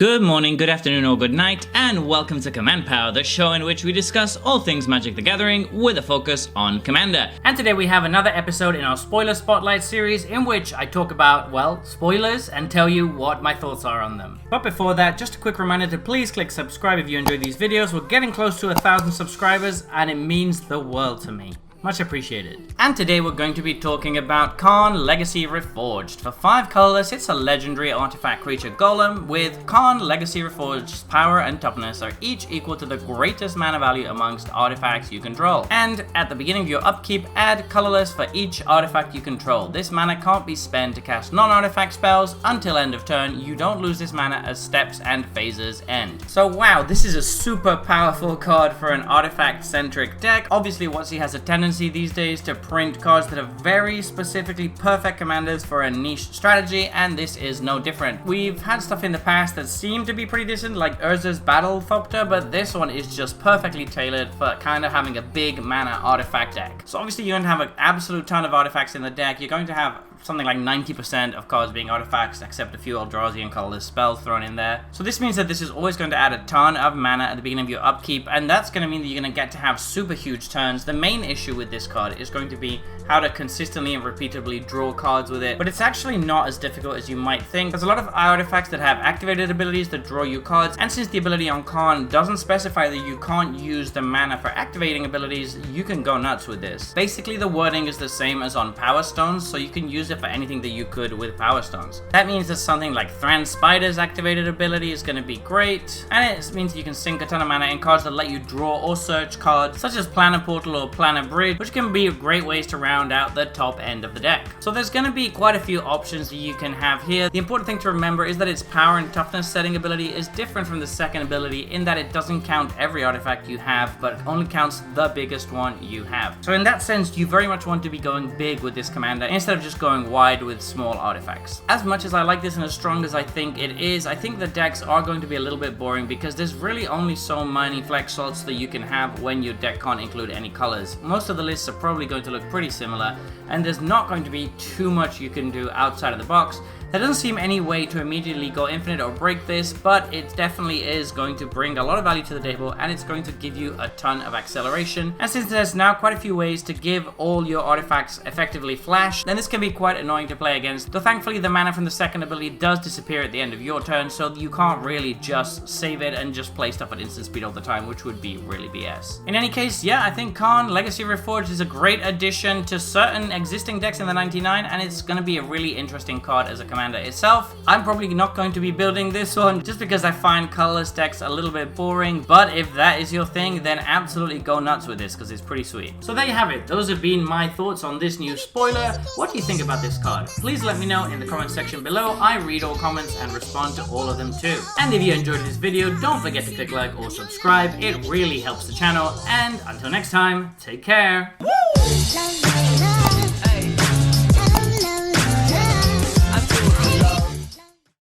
Good morning, good afternoon, or good night, and welcome to Command Power, the show in which we discuss all things Magic the Gathering with a focus on Commander. And today we have another episode in our Spoiler Spotlight series in which I talk about, well, spoilers and tell you what my thoughts are on them. But before that, just a quick reminder to please click subscribe if you enjoy these videos. We're getting close to 1,000 subscribers and it means the world to me. Much appreciated. And today we're going to be talking about Karn Legacy Reforged. For 5 colorless, it's a legendary artifact creature golem with Karn Legacy Reforged's power and toughness are each equal to the greatest mana value amongst artifacts you control. And at the beginning of your upkeep, add colorless for each artifact you control. This mana can't be spent to cast non-artifact spells until end of turn. You don't lose this mana as steps and phases end. So wow, this is a super powerful card for an artifact-centric deck. Obviously, WotC has a tendency these days to print cards that are very specifically perfect commanders for a niche strategy, and this is no different. We've had stuff in the past that seemed to be pretty decent, like Urza's Battle Thopter, but this one is just perfectly tailored for kind of having a big mana artifact deck. So obviously you're going to have an absolute ton of artifacts in the deck. You're going to have something like 90% of cards being artifacts, except a few Eldrazi and colorless spells thrown in there. So this means that this is always going to add a ton of mana at the beginning of your upkeep, and that's going to mean that you're going to get to have super huge turns. The main issue with this card is going to be how to consistently and repeatedly draw cards with it, but it's actually not as difficult as you might think. There's a lot of artifacts that have activated abilities that draw you cards, and since the ability on Karn doesn't specify that you can't use the mana for activating abilities, you can go nuts with this. Basically, the wording is the same as on Power Stones, so you can use it for anything that you could with Power Stones. That means that something like Thran Spider's activated ability is going to be great, and it means you can sink a ton of mana in cards that let you draw or search cards, such as Planar Portal or Planar Bridge, which can be great ways to round out the top end of the deck. So there's going to be quite a few options that you can have here. The important thing to remember is that its power and toughness setting ability is different from the second ability in that it doesn't count every artifact you have, but only counts the biggest one you have. So in that sense, you very much want to be going big with this commander instead of just going wide with small artifacts. As much as I like this and as strong as I think it is, I think the decks are going to be a little bit boring because there's really only so many flex slots that you can have when your deck can't include any colors. Most of the lists are probably going to look pretty similar, and there's not going to be too much you can do outside of the box. There doesn't seem any way to immediately go infinite or break this, but it definitely is going to bring a lot of value to the table, and it's going to give you a ton of acceleration. And since there's now quite a few ways to give all your artifacts effectively flash, then this can be quite annoying to play against, though thankfully the mana from the second ability does disappear at the end of your turn, so you can't really just save it and just play stuff at instant speed all the time, which would be really BS. In any case, yeah, I think Karn Legacy Reforged is a great addition to certain existing decks in the 99, and it's going to be a really interesting card as a commander itself. I'm probably not going to be building this one just because I find colorless decks a little bit boring, but if that is your thing, then absolutely go nuts with this because it's pretty sweet. So there you have it. Those have been my thoughts on this new spoiler. What do you think about this card? Please let me know in the comment section below. I read all comments and respond to all of them too. And if you enjoyed this video, don't forget to click like or subscribe. It really helps the channel. And until next time, take care. Woo!